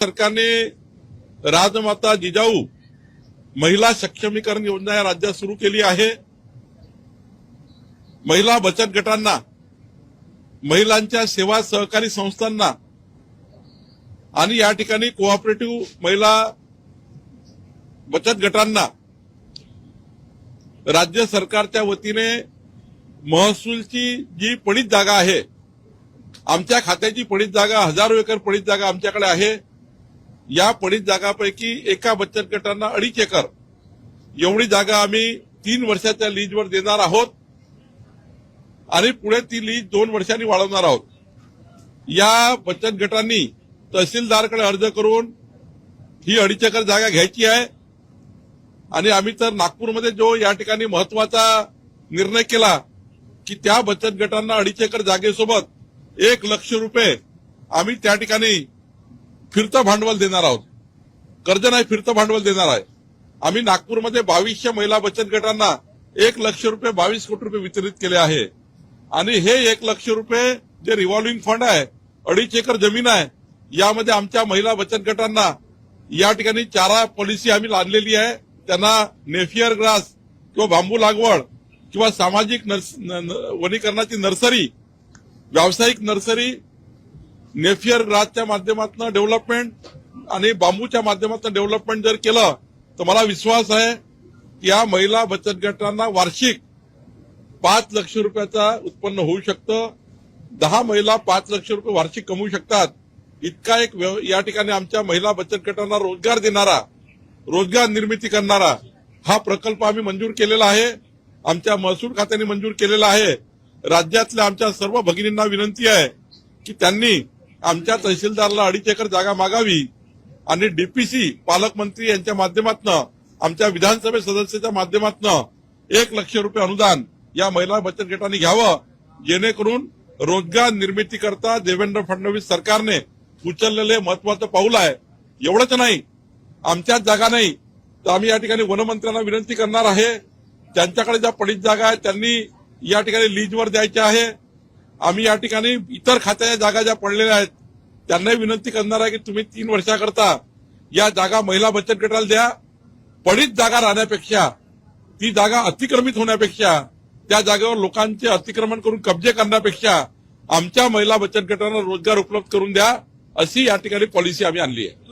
सरकारने राजमाता जिजाऊ महिला सक्षमीकरण योजना या राज्यात सुरू केली आहे। महिला बचत गटांना, महिलांच्या सेवा सहकारी संस्थांना आणि या ठिकाणी कोऑपरेटिव्ह महिला बचत गटांना राज्य सरकारच्या वतीने महसूलची जी पडीत जागा आहे, आमच्या खात्याची पडीत जागा, हजारो एकर पडीत जागा आमच्याकडे आहे। या पडीत जागापैकी एका बचत गटांना 2.5 एकर एवढी जागा आम्ही 3 वर्षाच्या लीजवर देणार आहोत आणि पुढे ती लीज 2 वर्षांनी वाढवणार आहोत। या बचत गटांनी तहसीलदारकडे अर्ज करून ही 2.5 एकर जागा घ्यायची आहे आणि आम्ही तर नागपूरमध्ये जो या ठिकाणी महत्वाचा निर्णय केला की त्या बचत गटांना 2.5 एकर जागेसोबत 1 लाख रुपये आम्ही त्या ठिकाणी फिरतं भांडवल देणार आहोत। कर्ज नाही, फिरतं भांडवल देणार आहे। आम्ही नागपूरमध्ये 2200 महिला बचत गटांना 1 लाख रुपये 22 कोटी रुपये वितरित केले आहे आणि हे 1 लाख रुपये जे रिव्हॉल्विंग फंड आहे, 2.5 एकर जमीन आहे, यामध्ये आमच्या महिला बचत गटांना या ठिकाणी चारा पॉलिसी आम्ही लादलेली आहे। त्यांना नेफियर ग्रास किंवा बांबू लागवड किंवा सामाजिक वनीकरणाची नर्सरी, व्यावसायिक नर्सरी, नेफियर ग्रासच्या माध्यमातून डेव्हलपमेंट आणि बांबूच्या माध्यमातून डेव्हलपमेंट जर केलं तर मला विश्वास आहे की या महिला बचत गटांना वार्षिक 5 लाख रुपयाचा उत्पन्न होऊ शकतं। 10 महिला 5 लाख रुपये वार्षिक कमवू शकतात। इतका एक या ठिकाणी आमच्या महिला बचत गटांना रोजगार देणारा, रोजगार निर्मिती करणारा हा प्रकल्प आम्ही मंजूर केलेला आहे। आमच्या महसूल खात्याने मंजूर केलेला आहे। राज्यातल्या आमच्या सर्व भगिनींना विनंती आहे की त्यांनी आमच्या तहसीलदारला 2.5 एकर जागा मागावी आणि डीपीसी पालकमंत्री यांच्या माध्यमातून, आमच्या विधानसभा सदस्याच्या माध्यमातून 1 लाख रुपये अनुदान या महिला बचत गटांनी घ्यावं, जेणेकरून रोजगार निर्मिती करता देवेंद्र फडणवीस सरकारने उचललेले महत्वाचं पाऊल आहे। एवढंच नाही, आमच्याच जागा नाही तर आम्ही या ठिकाणी वनमंत्र्यांना विनंती करणार आहे, त्यांच्याकडे ज्या पडीत जागा आहेत त्यांनी या ठिकाणी लीजवर द्यायच्या आहे। आम्ही या ठिकाणी इतर खात्याच्या जागा ज्या पडलेल्या आहेत त्यांनाही विनंती करणार आहे की तुम्ही 3 वर्षाकरता या जागा महिला बचत गटाला द्या। पडीत जागा राहण्यापेक्षा, ती जागा अतिक्रमित होण्यापेक्षा, त्या जागेवर लोकांचे अतिक्रमण करून कब्जे करण्यापेक्षा आमच्या महिला बचत गटांना रोजगार उपलब्ध करून द्या, अशी या ठिकाणी पॉलिसी आम्ही आणली आहे।